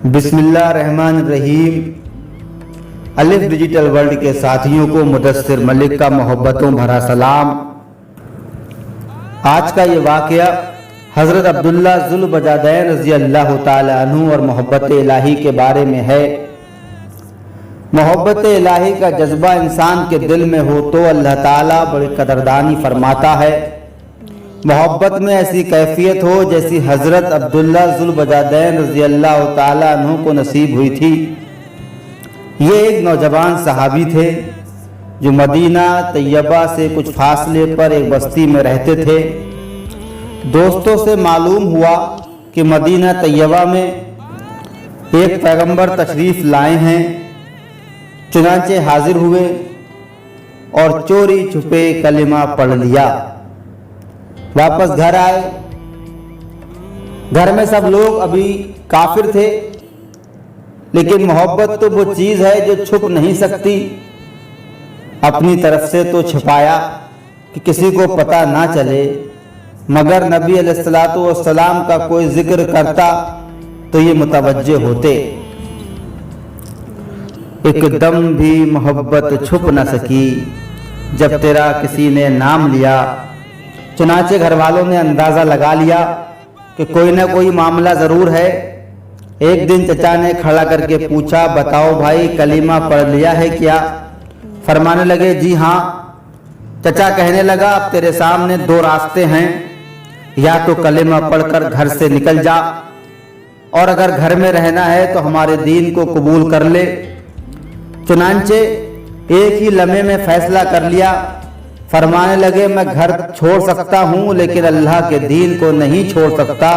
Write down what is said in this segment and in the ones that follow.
بسم اللہ الرحمن الرحیم۔ الف ڈیجیٹل ورلڈ کے ساتھیوں کو مدثر ملک کا محبتوں بھرا سلام۔ آج کا یہ واقعہ حضرت عبداللہ ذوالبجادین رضی اللہ تعالی عنہ اور محبت الہی کے بارے میں ہے۔ محبت الہی کا جذبہ انسان کے دل میں ہو تو اللہ تعالیٰ بڑی قدردانی فرماتا ہے۔ محبت میں ایسی کیفیت ہو جیسی حضرت عبداللہ ذوالبجادین رضی اللہ تعالیٰ عنہ کو نصیب ہوئی تھی۔ یہ ایک نوجوان صحابی تھے جو مدینہ طیبہ سے کچھ فاصلے پر ایک بستی میں رہتے تھے۔ دوستوں سے معلوم ہوا کہ مدینہ طیبہ میں ایک پیغمبر تشریف لائے ہیں، چنانچہ حاضر ہوئے اور چوری چھپے کلمہ پڑھ لیا۔ واپس گھر آئے۔ گھر میں سب لوگ ابھی کافر تھے، لیکن محبت تو وہ چیز ہے جو چھپ نہیں سکتی۔ اپنی طرف سے تو چھپایا کہ کسی کو پتہ نہ چلے، مگر نبی علیہ الصلوۃ والسلام کا کوئی ذکر کرتا تو یہ متوجہ ہوتے۔ ایک دم بھی محبت چھپ نہ سکی جب تیرا کسی نے نام لیا۔ چنانچہ گھر والوں نے اندازہ لگا لیا کہ کوئی نہ کوئی معاملہ ضرور ہے۔ ایک دن چچا نے کھڑا کر کے پوچھا، بتاؤ بھائی کلمہ پڑھ لیا ہے کیا؟ فرمانے لگے جی ہاں۔ چچا کہنے لگا اب تیرے سامنے دو راستے ہیں، یا تو کلمہ پڑھ کر گھر سے نکل جا، اور اگر گھر میں رہنا ہے تو ہمارے دین کو قبول کر لے۔ چنانچہ ایک ہی لمحے میں فیصلہ کر لیا۔ فرمانے لگے میں گھر چھوڑ سکتا ہوں لیکن اللہ کے دین کو نہیں چھوڑ سکتا۔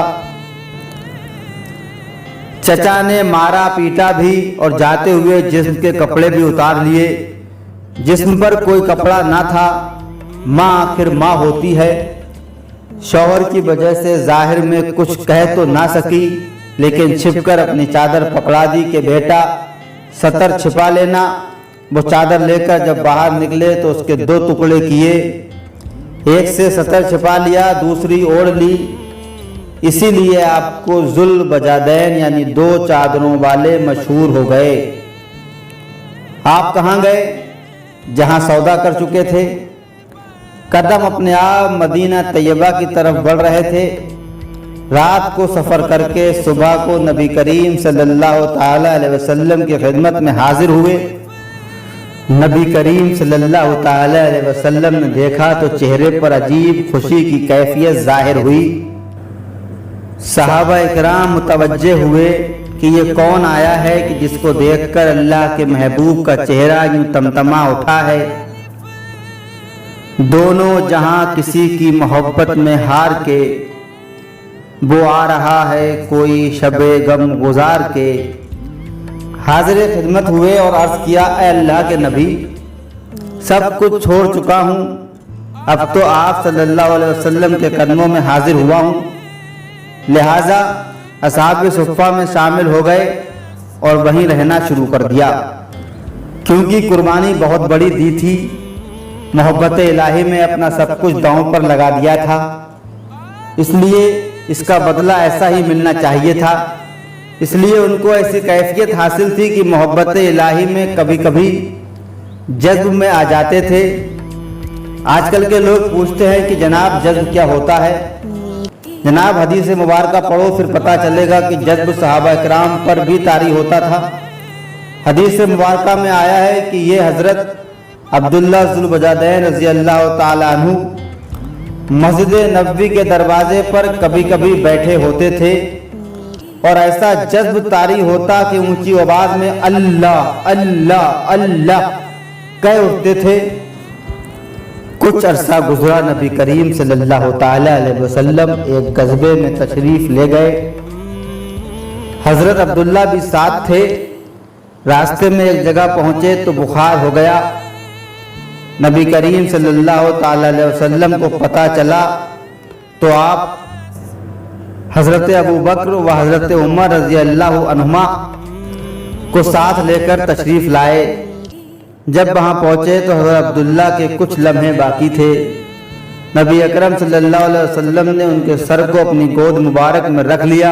چچا نے مارا پیٹا بھی اور جاتے ہوئے جسم کے کپڑے بھی اتار لیے۔ جسم پر کوئی کپڑا نہ تھا۔ ماں آخر ماں ہوتی ہے۔ شوہر کی وجہ سے ظاہر میں کچھ کہہ تو نہ سکی، لیکن چھپ کر اپنی چادر پکڑا دی کہ بیٹا ستر چھپا لینا۔ وہ چادر لے کر جب باہر نکلے تو اس کے دو ٹکڑے کیے، ایک سے ستر چھپا لیا، دوسری اوڑھ لی۔ اسی لیے آپ کو ذوالبجادین یعنی دو چادروں والے مشہور ہو گئے۔ آپ کہاں گئے؟ جہاں سودا کر چکے تھے۔ قدم اپنے آپ مدینہ طیبہ کی طرف بڑھ رہے تھے۔ رات کو سفر کر کے صبح کو نبی کریم صلی اللہ تعالی علیہ وسلم کی خدمت میں حاضر ہوئے۔ نبی کریم صلی اللہ تعالی علیہ وسلم نے دیکھا تو چہرے پر عجیب خوشی کی کیفیت ظاہر ہوئی۔ صحابہ اکرام متوجہ ہوئے کہ یہ کون آیا ہے کہ جس کو دیکھ کر اللہ کے محبوب کا چہرہ یوں تمتما اٹھا ہے۔ دونوں جہاں کسی کی محبت میں ہار کے، وہ آ رہا ہے کوئی شب غم گزار کے۔ حاضر خدمت ہوئے اور عرض کیا اے اللہ کے نبی، سب کچھ چھوڑ چکا ہوں، اب تو آپ صلی اللہ علیہ وسلم کے قدموں میں حاضر ہوا ہوں۔ لہٰذا اصحاب صفہ میں شامل ہو گئے اور وہیں رہنا شروع کر دیا، کیونکہ قربانی بہت بڑی دی تھی۔ محبت الہی میں اپنا سب کچھ داؤں پر لگا دیا تھا، اس لیے اس کا بدلہ ایسا ہی ملنا چاہیے تھا۔ اس لیے ان کو ایسی کیفیت حاصل تھی کہ محبت الہی میں کبھی کبھی جذب میں آ جاتے تھے۔ آج کل کے لوگ پوچھتے ہیں کہ جناب جذب کیا ہوتا ہے؟ جناب حدیث مبارکہ پڑھو پھر پتہ چلے گا کہ جذب صحابہ اکرام پر بھی طاری ہوتا تھا۔ حدیث مبارکہ میں آیا ہے کہ یہ حضرت عبداللہ ذوالبجادین رضی اللہ تعالی عنہ مسجد نبوی کے دروازے پر کبھی کبھی بیٹھے ہوتے تھے اور ایسا جذب طاری ہوتا کہ اونچی آواز میں اللہ اللہ اللہ کہہ اٹھتے تھے۔ کچھ عرصہ گزرا، نبی کریم صلی اللہ تعالی علیہ وسلم ایک غزوے میں تشریف لے گئے۔ حضرت عبداللہ بھی ساتھ تھے۔ راستے میں ایک جگہ پہنچے تو بخار ہو گیا۔ نبی کریم صلی اللہ تعالی علیہ وسلم کو پتہ چلا تو آپ حضرت ابو بکر و حضرت عمر رضی اللہ عنہما کو ساتھ لے کر تشریف لائے۔ جب وہاں پہنچے تو حضرت عبداللہ کے کچھ لمحے باقی تھے۔ نبی اکرم صلی اللہ علیہ وسلم نے ان کے سر کو اپنی گود مبارک میں رکھ لیا